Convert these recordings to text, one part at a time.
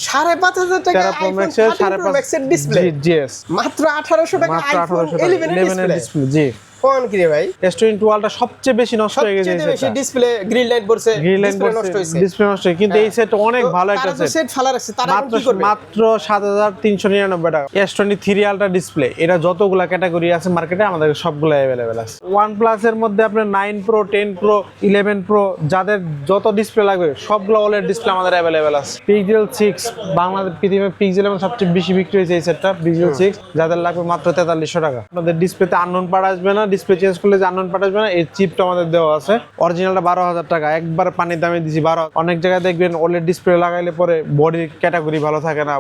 5,500 টাকা Pro Max এর 5,500 display GS মাত্র 1800 টাকা মাত্র আইফোন 11 এর ডিসপ্লে জি কোন কি রে ভাই S22 আলট্রা সবচেয়ে বেশি নষ্ট হয়ে গেছে সবচেয়ে বেশি ডিসপ্লে গ্রিন লাইট পড়ছে ডিসপ্লে নষ্ট হইছে ডিসপ্লে নষ্ট হয়েছে কিন্তু এই সেট অনেক ভালো একটা তারা তো সেট ফালা রাখছে তারা এখন কি করবে মাত্র 7,399 টাকা S23 আলট্রা ডিসপ্লে এটা যতগুলা ক্যাটাগরি আছে মার্কেটে আমাদের সবগুলো अवेलेबल আছে OnePlus এর মধ্যে আপনার 9 Pro 10 Pro 11 Pro যাদের যত ডিসপ্লে লাগবে সবগুলো OLED ডিসপ্লে আমাদের अवेलेबल আছে Pixel 6 বাংলাদেশ পৃথিবীতে Pixel এবং সবচেয়ে বেশি বিক্রি হয়েছে এই সেটটা Pixel 6 যাদের লাগবে মাত্র 4300 টাকা আপনাদের ডিসপ্লেতে আননোন পার্ট আসবে না ডিসপ্লে চেঞ্জ করলে যে আননোন পার্ট আসবে না এই চিপটা আমাদের দেওয়া আছে অরিজিনালটা 12,000 টাকা একবার পানির দামে দিছি 12 অনেক জায়গায় দেখবেন OLED ডিসপ্লে লাগাইলে পরে বডির ক্যাটাগরি ভালো থাকে না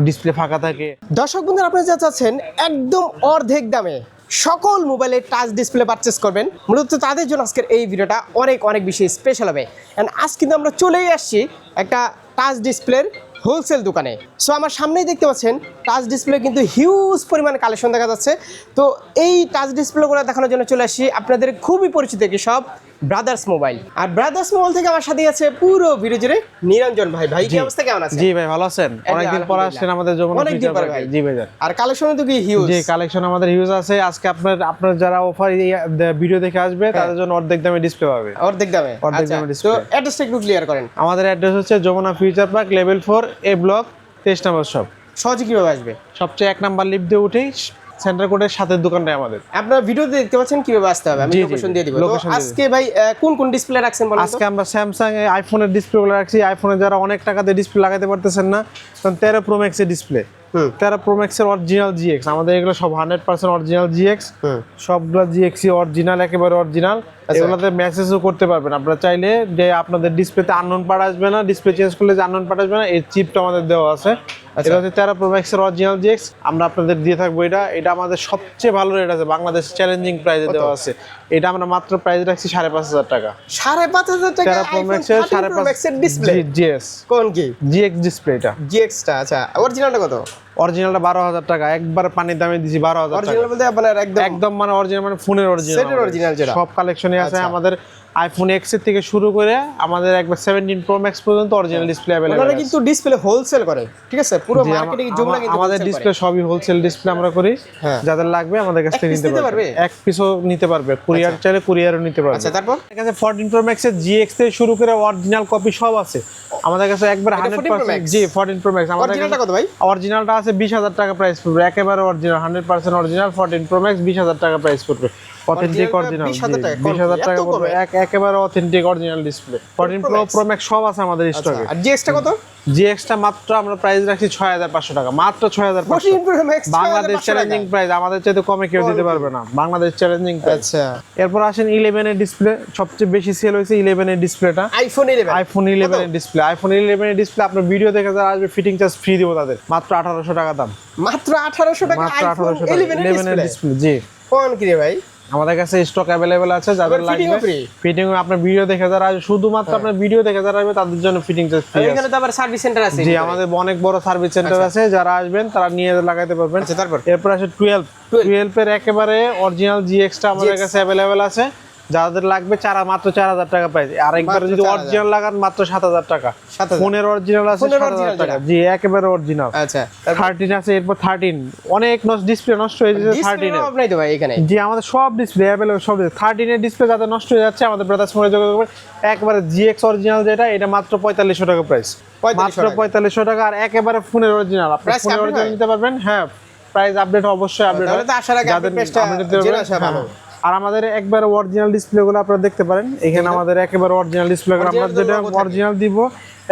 ডিসপ্লে ফাঁকা থাকে দর্শক বন্ধুরা আপনারা যা চাচ্ছেন একদম অর্ধেক দামে সকল মোবাইলে টাচ ডিসপ্লে পারচেজ করবেন মূলত তাদের জন্য আজকের এই ভিডিওটা অনেক অনেক বেশি স্পেশাল হবে এন্ড আজ কিন্তু আমরা চলেই আসছি একটা টাচ ডিসপ্লের হোলসেল দোকানে সো আমার সামনেই দেখতে পাচ্ছেন টাচ ডিসপ্লে কিন্তু হিউজ পরিমাণে কালেকশন দেখা যাচ্ছে তো এই টাচ ডিসপ্লেগুলো দেখানোর জন্য চলে আসি আপনাদের খুবই পরিচিত কি সব ব্রাদার্স মোবাইল আর ব্রাদার্স মোবাইল থেকে আমার সাথে আছে পুরো ভিডিও জুড়ে নিরঞ্জন ভাই ভাই কি অবস্থা কেমন আছেন জি ভাই ভালো আছেন অনেকদিন পর আসছেন আমাদের যমুনা অনেকদিন পর ভাই জি ভাই আর কালেকশন তো কি হিউজ জি কালেকশন আমাদের হিউজ আছে আজকে আপনার যারা অফার ভিডিও দেখে আসবে তাদের জন্য অর্ধেক দামে ডিসপ্লে পাবে অর্ধেক দামে ডিসপ্লে তো অ্যাড্রেসটা একটু ক্লিয়ার করেন আমাদের অ্যাড্রেস হচ্ছে যমুনা ফিউচার পার্ক লেভেল 4 এ ব্লক 23 নম্বর শপ সহজে কিভাবে আসবে সবচেয়ে 1 নাম্বার লিফট দিয়ে উঠেই সেন্টার কোডের সাথে দোকানটাই আমাদের আপনারা ভিডিওতে দেখতে পাচ্ছেন কিভাবে আসতে হবে আমি লোকেশন দিয়ে দিব তো আজকে ভাই কোন কোন ডিসপ্লে রাখছেন বলেন আজকে আমরা স্যামসাং এর আইফোনের ডিসপ্লেগুলো রাখছি আইফোনে যারা অনেক টাকাতে ডিসপ্লে লাগাতে পারতেছেন না কারণ 13 প্রো ম্যাক্স এর ডিসপ্লে 13 প্রো ম্যাক্স এর অরিজিনাল GX আমাদের এগুলো সব 100% অরিজিনাল GX সবগুলো GX অরিজিনাল একেবারে অরিজিনাল এগুলোতে মেসেজও করতে পারবেন আপনারা চাইলে যে আপনাদের ডিসপ্লেতে আননোন পার্ট আসবে না ডিসপ্লে চেঞ্জ করলে যে আননোন পার্ট আসবে না এই চিপটা আমাদের দেওয়া আছে এটা হচ্ছে 13 প্রো ম্যাক্স এর অরিজিনাল GX আমরা আপনাদের দিয়ে থাকবো এটা আমাদের সবচেয়ে ভালো রেট আছে বাংলাদেশ চ্যালেঞ্জিং প্রাইসে দেওয়া আছে এটা আমরা মাত্র প্রাইস রাখছি 5,500 টাকা 5,500 টাকা 13 প্রো ম্যাক্স এর 5,500 এর ডিসপ্লে GS কোন কি GX ডিসপ্লেটা GX টা আচ্ছা অরিজিনালটা কত অরিজিনালটা 12,000 টাকা একবার পানির দামে দিছি 12,000 টাকা অরিজিনাল বলতে আপনার একদম মানে অরিজিনাল মানে ফোনের অরিজিনাল সেটের অরিজিনাল যেটা সব কালেকশনে আছে আমাদের আইফোন X এর থেকে শুরু করে আমাদের একবার 17 প্রো ম্যাক্স পর্যন্ত অরিজিনাল ডিসপ্লে अवेलेबल আছে কিন্তু ডিসপ্লে হোলসেল করে ঠিক আছে পুরো মার্কেটে যমুনা কিন্তু আমাদের ডিসপ্লে সবই হোলসেল ডিসপ্লে আমরা করি যাদের লাগবে আমাদের কাছ থেকে নিতে পারবে এক পিসও নিতে পারবে কুরিয়ার চাইলে কুরিয়ারও নিতে পারবে আচ্ছা তারপর আমাদের কাছে 14 প্রো ম্যাক্স এর GX থেকে শুরু করে অরিজিনাল কপি সব আছে আমাদের কাছে একবার 100% জি 14 প্রো ম্যাক্স আমাদের অরিজিনালটা কত ভাই অরিজিনালটা আছে 20,000 টাকা প্রাইস পড়বে একেবারে অরিজিনাল 100% অরিজিনাল 14 প্রো ম্যাক্স 20,000 টাকা প্রাইস পড়বে অথেন্টিক অরিজিনাল 20,000 টাকা পড়বে একেবারে authentic original display 14 pro max সব আছে আমাদের স্টকে আর GX টা কত GX টা মাত্র আমরা প্রাইস রাখছি 6,500 টাকা মাত্র 6,500 বাংলাদেশ চ্যালেঞ্জিং প্রাইস আমাদের চাইতে কমে কেউ দিতে পারবে না বাংলাদেশ চ্যালেঞ্জিং প্রাইস আচ্ছা এরপর আসেন 11 এর ডিসপ্লে সবচেয়ে বেশি সেল হয়েছে 11 এর ডিসপ্লেটা আইফোন 11 এর ডিসপ্লে আইফোন 11 এর ডিসপ্লে আপনার ভিডিও দেখে যারা আসবে ফিটিং চার্জ ফ্রি দিব তাদের মাত্র 1,800 টাকা দাম মাত্র 1,800 টাকা আইফোন 11 এর ডিসপ্লে জি কোন কি রে ভাই আমাদের কাছে স্টক अवेलेबल আছে যাদের লাগবে ফিটিং আপনার ভিডিও দেখে যারা আসবে শুধুমাত্র আপনার ভিডিও দেখে যারা আসবে তাদের জন্য ফিটিং চার্জ ফ্রি আছে এখানে তো আবার সার্ভিস সেন্টার আছে জি আমাদের অনেক বড় সার্ভিস সেন্টার আছে যারা আসবেন তারা নিয়ে লাগাইতে পারবেন আচ্ছা তারপর এরপর আসে 12 এর একেবারে অরিজিনাল GX টা আমাদের কাছে अवेलेबल আছে যাদের লাগবে মাত্র 4,000 টাকা প্রাইস আর একবার যদি অরিজিনাল লাগান মাত্র 7,000 টাকা ফোনের অরিজিনাল আছে 7,000 টাকা জি একেবারে অরিজিনাল আচ্ছা 13 আছে এরপর 13 অনেক ডিসপ্লে নষ্ট হয়ে যাচ্ছে 13 এর আপনাই তো ভাই এখানে জি আমাদের সব ডিসপ্লে अवेलेबल সব 13 এর ডিসপ্লে যাদের নষ্ট হয়ে যাচ্ছে আমাদের ব্রাদার্স মোবাইলে যোগাযোগ করবেন একবারে GX অরিজিনাল যেটা এটা মাত্র 4,500 টাকা প্রাইস মাত্র 4,500 টাকা আর একেবারে ফোনের অরিজিনাল আপনি ফোনের অরিজিনাল নিতে পারবেন হ্যাঁ প্রাইস আপডেট অবশ্যই আপডেট তাহলে তো আসার আগে আপডেট পেজটা জেনে আসা ভালো আর আমাদের একবারে অরিজিনাল ডিসপ্লেগুলো আপনারা দেখতে পারেন এখানে আমাদের একেবারে অরিজিনাল ডিসপ্লেগুলো আমরা যেটা অরিজিনাল দিব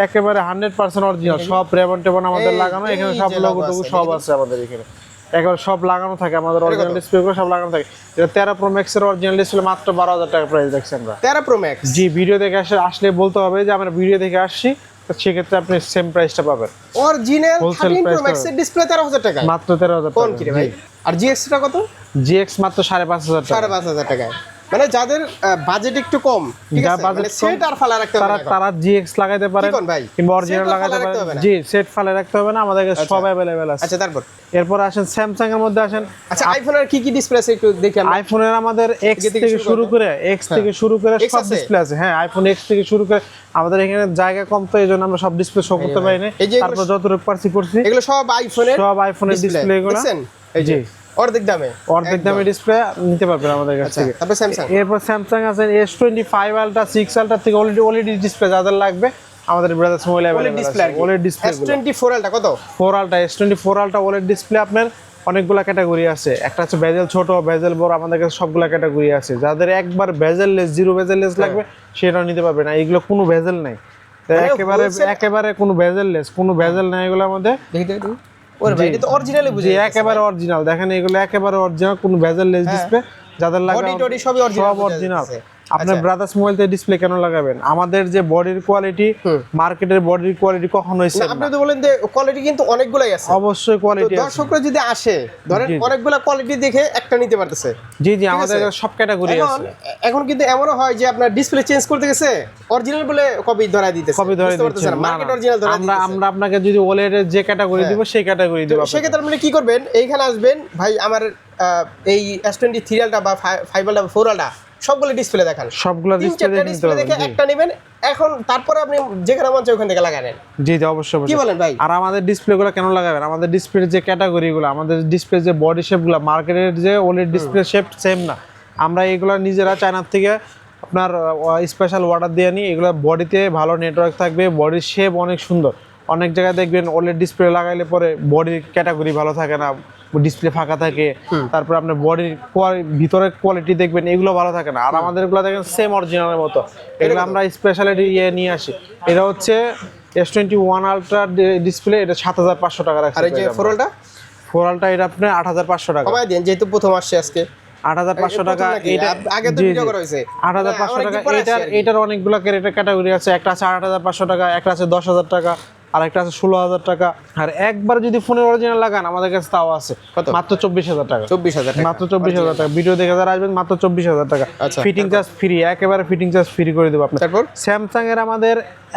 একেবারে 100% অরিজিনাল সব রেবন টেবন আমাদের লাগানো এখানে সব লোগো টোগো সব আছে আমাদের এখানে একবার সব লাগানো থাকে আমাদের অরিজিনাল ডিসপ্লেগুলো সব লাগানো থাকে এটা 13 প্রো ম্যাক্স এর অরিজিনাল ডিসপ্লে মাত্র 12,000 টাকা প্রাইস দেখছেন আমরা 13 প্রো ম্যাক্স জি ভিডিও দেখে আসলে বলতে হবে যে আমরা ভিডিও দেখে আসছি তো সেক্ষেত্রে আপনি সেম প্রাইসটা পাবেন অরিজিনাল 13 প্রো ম্যাক্স এর ডিসপ্লে 13,000 টাকা মাত্র 13,000 কোন কি রে ভাই আর GX টা কত GX মাত্র 5,500 টাকা 5,500 টাকা মানে যাদের বাজেট একটু কম, ঠিক যার আছে, budget মানে কম, সেট আর ফালা রাখতে হবে না এখন। তারা GX লাগাইতে পারে কি কোন ভাই? কিংবা অরিজিনাল Set আর লাগাইতে ফালা রাখতে পারে। হবে না? জি, সেট ফালে রাখতে হবে না, আমাদের কাছে সব अवेलेबल আছে। আচ্ছা, তারপর এরপর আসেন স্যামসাং এর মধ্যে আসেন। আচ্ছা, আইফোনের কি কি ডিসপ্লে আছে একটু দেখি আমরা। আইফোনের আমাদের X থেকে থেকে শুরু করে X থেকে শুরু করে X সব আছে? ডিসপ্লে আছে। হ্যাঁ, আইফোন X থেকে শুরু করে, আমাদের এখানে জায়গা কম তো এইজন্য আমরা সব ডিসপ্লে শো করতে পারি না। এই যে তারপর যতটুকু পারছি করছি। এগুলো সব আইফোনের ডিসপ্লে গুলো। দেখছেন? এই যে অর্ধেক দামে, অর্ধেক দামে ডিসপ্লে নিতে পারবেন আমাদের কাছ আচ্ছা, থেকে। তারপর স্যামসাং। এরপর স্যামসাং আছে S25 আলট্রা, 6 আলট্রা থেকে OLED ডিসপ্লে যাদের লাগবে আমাদের brothers mobile OLED display, OLED display S24 আলটা কত? 4 ultra, S24 ultra OLED display আপনার অনেকগুলা ক্যাটাগরি আছে। একটা আছে বেজেল ছোট, বেজেল বড়, আমাদের কাছে সবগুলা ক্যাটাগরি আছে। যাদের একবার বেজেললেস, জিরো বেজেললেস লাগবে সেটাও নিতে পারবেন। না, এগুলো কোনো বেজেল নাই, একেবারে কোনো বেজেললেস, কোনো বেজেল নাই এগুলোর মধ্যে। দেখি ওরে ভাই, এটা তো অরিজিনালি বুঝে জি, একেবারে অরিজিনাল। দেখেন এগুলো একেবারে অরিজিনাল, কোনো বেজেললেস ডিসপ্লে। যাদের লাগবে বডি টডি সবই সব অরিজিনাল। আপনার ব্রাদার্স মোবাইল তে ডিসপ্লে কেন লাগাবেন? আমাদের যে বডির কোয়ালিটি, মার্কেটের বডির কোয়ালিটি কখনোই সেম না। আপনি তো বলেন যে কোয়ালিটি কিন্তু অনেকগুলাই আছে। অবশ্যই কোয়ালিটি আছে। দর্শকরা যদি আসে, ধরেন অনেকগুলা কোয়ালিটি দেখে একটা নিতে পারতেছে। জি, আমাদের সব ক্যাটাগরি আছে। এখন কিন্তু এমনও হয় যে আপনার ডিসপ্লে চেঞ্জ করতে গেছে, অরিজিনাল বলে কপি ধরায় দিতেছে, কপি ধরে দিচ্ছে। মার্কেট অরিজিনাল ধরায় দিতেছে। আমরা আপনাকে যদি OLED এর যে ক্যাটাগরি দিব সেই ক্যাটাগরি দিব। সেক্ষেত্রে আপনি কি করবেন? এইখানে আসবেন, ভাই আমার এই S23 আলটা বা 5 আলটা 4 আলটা সবগুলো ডিসপ্লে দেখান। সবগুলো ডিসপ্লে দেখে একটা নেবেন। এখন তারপরে আপনি যেখানে মন চায় ওখান থেকে লাগাবেন। জি, অবশ্যই। কি বলেন ভাই? আর আমাদের ডিসপ্লেগুলো কেন লাগাবেন? আমাদের ডিসপ্লের যে ক্যাটাগরিগুলো, আমাদের ডিসপ্লে যে বডি শেপগুলো, মার্কেটের যে OLED ডিসপ্লে শেপ সেম না। আমরা এগুলো নিজেরা চায়নার থেকে আপনার স্পেশাল অর্ডার দিয়ে নিই। এগুলো বডিতে ভালো নেটওয়ার্ক থাকবে, বডির শেপ অনেক সুন্দর। অনেক জায়গায় দেখবেন OLED ডিসপ্লে লাগাইলে পরে বডির ক্যাটাগরি ভালো থাকে না, ডিসপ্লে ফাঁকা থাকে। তারপর আপনার বডির ভিতরের কোয়ালিটি দেখবেন, এগুলো ভালো থাকে না। আর আমাদের এগুলো দেখেন সেম অরিজিনালের মতো। এগুলো আমরা স্পেশালিটি নিয়ে আসি। এটা হচ্ছে S21 আলট্রা ডিসপ্লে, এটা 7500 টাকা রাখছি। আর এই যে 4 আলটা? 4 আলট্রা এটা আপনার 8500 টাকা। কমাই দেন, যেহেতু প্রথম আসছে আজকে। 8500 টাকা। এটা আগে তো ভিডিও করা হয়েছে। 8500 টাকা। এটার অনেকগুলো ক্যাটাগরি আছে। একটা আছে 8500 টাকা, একটা আছে 10000 টাকা, আর একটা আছে 16000 টাকা। আর একবার যদি ফোনের অরিজিনাল লাগান আমাদের কাছে তাও আছে মাত্র 24000 টাকা। 24000 টাকা, মাত্র 24000 টাকা। ভিডিও দেখে যারা আসবেন মাত্র 24000 টাকা। ফিটিং চার্জ ফ্রি, একেবারে ফিটিং চার্জ ফ্রি করে দেবো আপনার। তারপর স্যামসাং এর আমাদের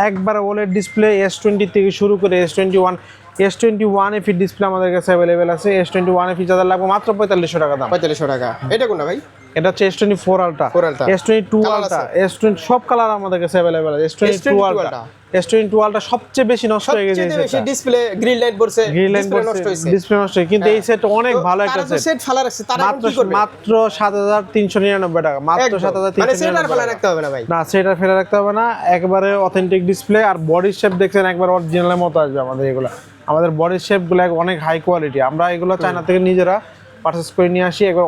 একবার OLED ডিসপ্লে S20 থেকে শুরু করে S21 FE ডিসপ্লে আমাদের কাছে अवेलेबल আছে। S21 FE যাদের লাগবে মাত্র 4500 টাকা দাম। 4500 টাকা। এটা কোনটা ভাই? এটা হচ্ছে S24 ultra, S22 ultra, S20 সব কালার আমাদের কাছে अवेलेबल আছে। S22 আলট্রা, S22 আলট্রা সবচেয়ে বেশি নষ্ট হয়ে গেছে। সবচেয়ে বেশি ডিসপ্লে গ্রিন লাইট পড়ছে, ডিসপ্লে নষ্ট হইছে, ডিসপ্লে নষ্ট হয়েছে। কিন্তু এই সেট অনেক ভালো একটা সেট। সেট ফালা রাখছে, তারা এখন কি করবে? মাত্র 7399 টাকা। মাত্র 7399 মানে সেট আর ফালা রাখতে হবে না ভাই। না, সেট আর ফেলে রাখতে হবে না, একেবারে অথেন্টিক ডিসপ্লে। আর বডি শেপ দেখছেন একবার অরিজিনালের মতো আসবে আমাদের এগুলো। আমাদের বডি শেপগুলো অনেক হাই কোয়ালিটি। আমরা এগুলো চায়না থেকে নিজেরা পারচেজ করে নিয়ে আসি। একবার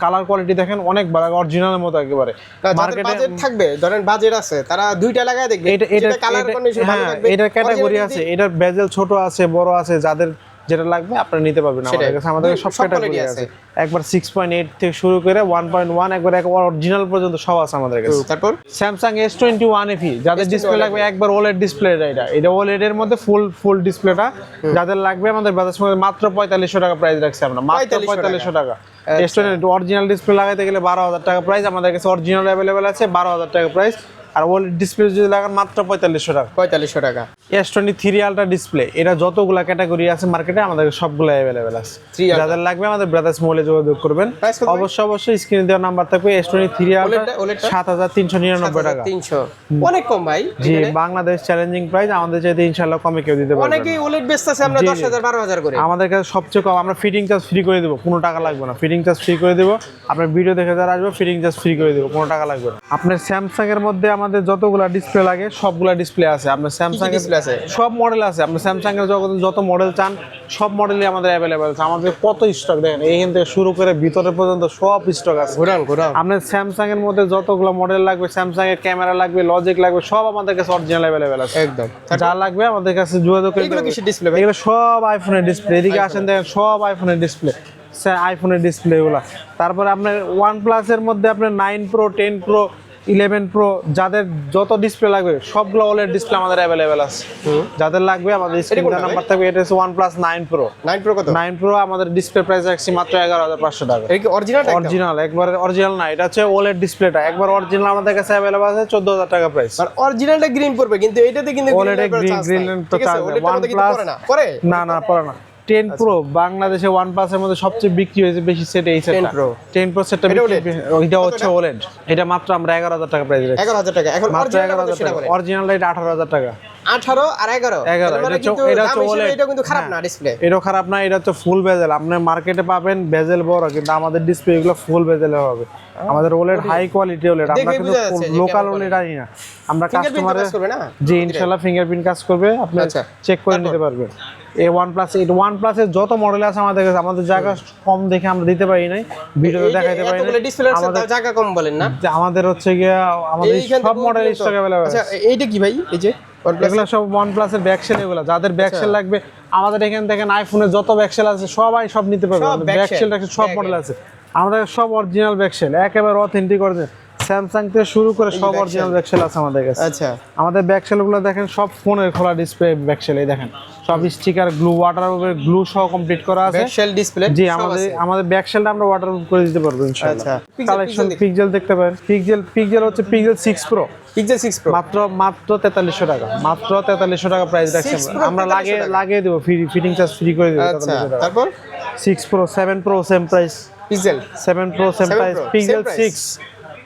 কালার কোয়ালিটি দেখেন অনেক ভালো, অরিজিনালের মতো একেবারে। মার্কেটে বাজেট থাকবে, ধরেন বাজেট আছে, তারা দুইটা লাগায় দেখবে। এটা কালার কন্ডিশন ভালো থাকবে। এটার ক্যাটাগরি আছে, এটার বেজেল ছোট আছে, বড় আছে। যাদের যেটা লাগবে আপনারা নিতে পারবেন আমাদের কাছে। আমাদের সব ক্যাটাগরি আছে। একবার 6.8 থেকে শুরু করে 1.1 একবার অরিজিনাল পর্যন্ত সব আছে আমাদের কাছে। তারপর স্যামসাং S21 FE যাদের ডিসপ্লে লাগবে, একবার OLED ডিসপ্লে। এটা OLED এর মধ্যে ফুল ডিসপ্লেটা যাদের লাগবে আমাদের বাজার সময় মাত্র 4500 টাকা প্রাইস রাখছি আমরা। মাত্র 4500 টাকা। S20 অরিজিনাল ডিসপ্লে লাগাইতে গেলে 12000 টাকা প্রাইস। আমাদের কাছে অরিজিনাল अवेलेबल আছে 12000 টাকা প্রাইস। আর OLED ডিসপ্লে যদি লাগান মাত্র 4500 টাকা। 4500 টাকা। S23 আলট্রা ডিসপ্লে, এটা যতগুলা ক্যাটাগরি আছে মার্কেটে আমাদের সবগুলো अवेलेबल আছে। যাদের লাগবে আমাদের ব্রাদার্স মোবাইলে যোগাযোগ করবেন। অবশ্যই স্ক্রিনে দেওয়া নাম্বার থাকবে। S23 আলট্রা 7399 টাকা। 300 অনেক কম ভাই। জি, বাংলাদেশ চ্যালেঞ্জিং প্রাইস। আমাদের চাইতে ইনশাআল্লাহ কমে কেউ দিতে পারবে না। অনেকেই OLED বেচতেছে আমরা 10000 12000 করে। আমাদের কাছে সবচেয়ে কম। আমরা ফিটিং চার্জ ফ্রি করে দেব, কোনো টাকা লাগবে না। ফিটিং চার্জ ফ্রি করে দেব। আপনার ভিডিও দেখে যারা আসবে ফিটিং চার্জ ফ্রি করে দেব, কোনো টাকা লাগবে না। আপনার স্যামসাং এর মধ্যে আমাদের যতগুলা ডিসপ্লে লাগে সবগুলা ডিসপ্লে আছে। আপনার স্যামসাং এর ডিসপ্লে আছে, সব মডেল আছে। আপনি স্যামসাং এর যত মডেল চান সব মডেলই আমাদের अवेलेबल আছে। আমাদের কত স্টক দেখেন, এইখান থেকে শুরু করে ভিতরে পর্যন্ত সব স্টক আছে। ঘোরান আপনার স্যামসাং এর মধ্যে যতগুলো মডেল লাগবে, স্যামসাং এর ক্যামেরা লাগবে, লজিক লাগবে, সব আমাদের কাছে অরিজিনাল अवेलेबल আছে একদম। যা লাগবে আমাদের কাছে যোগাযোগ করে। এগুলো কিসের ডিসপ্লে ভাই? এগুলো সব আইফোনের ডিসপ্লে। এদিকে আসেন দেখেন, সব আইফোনের ডিসপ্লে, আইফোনের ডিসপ্লে এগুলো। তারপরে আপনার OnePlus এর মধ্যে আপনার 9 Pro 10 Pro 11 প্রো, যাদের যত ডিসপ্লে লাগবে সবগুলো OLED ডিসপ্লে আমাদের অ্যাভেলেবেল আছে। যাদের লাগবে আমাদের স্ক্রিনে নাম্বার থাকবে। এটা হচ্ছে OnePlus 9 Pro। 9 Pro কত? 9 Pro আমাদের ডিসপ্লে প্রাইস রাখছি মাত্র 11,500 টাকা। এটা কি অরিজিনাল? অরিজিনাল, একবার অরিজিনাল না, এটা হচ্ছে OLED ডিসপ্লেটা একবার অরিজিনাল আমাদের কাছে অ্যাভেলেবল আছে 14,000 টাকা প্রাইস। আর অরিজিনালটা গ্রিন পড়বে, কিন্তু এটাতে কিন্তু OLED গ্রিন তো OnePlus পরে না পড়ে না। 10 Pro বাংলাদেশে OnePlus এর মধ্যে সবচেয়ে বিক্রি হয়েছে বেশি সেট এই সেটটা। 10 Pro সেটটা এটা হচ্ছে OLED। এটা মাত্র আমরা 11,000 টাকা প্রাইস রাখছি। 11,000 টাকা। এখন মাত্র 11,000 টাকা। অরিজিনালটা এটা 18,000 টাকা। 18 আর 11 এটা হচ্ছে OLED। এটা কিন্তু খারাপ না ডিসপ্লে। এটাও খারাপ না, এটা হচ্ছে ফুল বেজেল। আপনি মার্কেটে পাবেন বেজেল বড়, কিন্তু আমাদের ডিসপ্লে এগুলো ফুল বেজেল হবে। আমাদের OLED হাই কোয়ালিটি OLED, আমরা কিন্তু লোকাল OLED আনি না। আমরা কাস্টমারের জি ইনশাআল্লাহ ফিঙ্গারপ্রিন্ট কাজ করবে, আপনি চেক করে নিতে পারবেন। এই OnePlus এর যত মডেল আছে আমাদের কাছে, আমাদের জায়গা কম দেখে আমরা দিতে পারি নাই, ভিডিওতে দেখাইতে পারি না। ডিসপ্লে আছে তাও জায়গা কম বলেন না। আমাদের হচ্ছে গিয়া আমাদের সব মডেল স্টক अवेलेबल আছে। আচ্ছা এইটা কি ভাই? এই যে এগুলো সব OnePlus এর ব্যাকসেল, এগুলো যাদের ব্যাকসেল লাগবে আমাদের এখানে দেখেন আইফোনের যত ব্যাকসেল আছে সবাই সব নিতে পারবে। ব্যাকসেল সব মডেল আছে আমাদের, সব অরিজিনাল ব্যাকসেল, একেবারে অথেন্টিক অরিজিনাল। স্যামসাং থেকে শুরু করে সব অরিজিনাল ব্যাকসেল আছে আমাদের কাছে। আচ্ছা আমাদের ব্যাকসেলগুলো দেখেন সব ফোনের খোলা ডিসপ্লে ব্যাকসেল, এই দেখেন সব স্টিকার গ্লু ওয়াটারপ্রুফ গ্লু সহ কমপ্লিট করা আছে। ব্যাকসেল ডিসপ্লে জি আমাদের ব্যাকসেলটা আমরা ওয়াটারপ্রুফ করে দিতে পারবো ইনশাআল্লাহ। আচ্ছা কালেকশন পিক্সেল দেখতে পারেন, পিক্সেল হচ্ছে পিক্সেল 6 Pro। পিক্সেল 6 Pro মাত্র 4300 টাকা, মাত্র 4300 টাকা প্রাইস রাখছি আমরা। লাগিয়ে দেব, ফ্রি ফিটিং চার্জ ফ্রি করে দেব। আচ্ছা তারপর 6 Pro 7 Pro same price, pixel 7 Pro same price,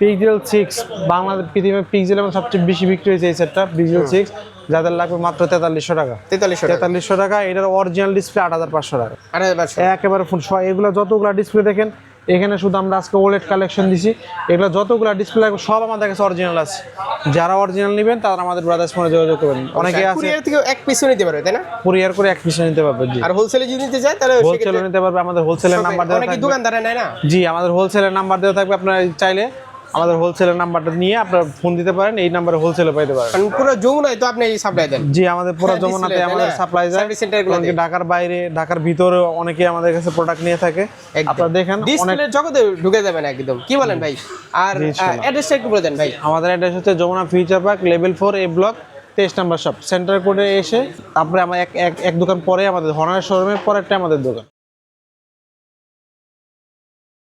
pixel 6 Bangladesh পৃথিবীর পিক্সেল এবং সবচেয়ে বেশি বিক্রি হয়েছে এই সেটটা পিক্সেল 6, যাদের লাগবে মাত্র 4300 টাকা। 4300 টাকা। এটার অরিজিনাল ডিসপ্লে 8500 টাকা। 8500 একেবারে ফোন এগুলো যতগুলো ডিসপ্লে দেখেন এখানে শুধু আমরা আজকে OLED কালেকশন দিছি। এগুলো যতগুলো ডিসপ্লে লাগবে সব আমাদের কাছে অরিজিনাল আছে। যারা অরিজিনাল নেবেন তারা আমাদের ব্রাদার্স ফোনে যোগাযোগ করবেন। অনেকে আছে কুরিয়ার থেকে এক পিসও নিতে পারবে, তাই না? কুরিয়ার করে এক পিস নিতে পারবে। জি। আর হোলসেলে যদি নিতে চায় তাহলে হোলসেলে নিতে পারবে, আমাদের হোলসেলের নাম্বার দেওয়া থাকবে। অনেক দোকানদার নেয় না? জি আমাদের হোলসেলের নাম্বার দেওয়া থাকবে, আপনারা চাইলে আমাদের হোলসেলের নাম্বারটা নিয়ে আপনারা ফোন দিতে পারেন, এই নাম্বারে হোলসেলে পাইতে পারেন। পুরো যমুনায় তো আপনি সাপ্লাই দেন? জি আমাদের পুরো যমুনাতে আমাদের সাপ্লাই যায়। ঢাকার বাইরে, ঢাকার ভিতরে অনেকে আমাদের কাছে প্রোডাক্ট নিয়ে থাকে। আপনারা দেখেন ডিসপ্লের জগতে ঢুকে যাবেন একদম, কি বলেন ভাই? আর অ্যাড্রেসটা একটু বলে দেন ভাই। আমাদের অ্যাড্রেস হচ্ছে Jamuna future park level 4 A block 23 নম্বর শপ, সেন্টার কোডে এসে তারপরে আমার এক দোকান পরে আমাদের হনার শোরুমের পরেরটা আমাদের দোকান।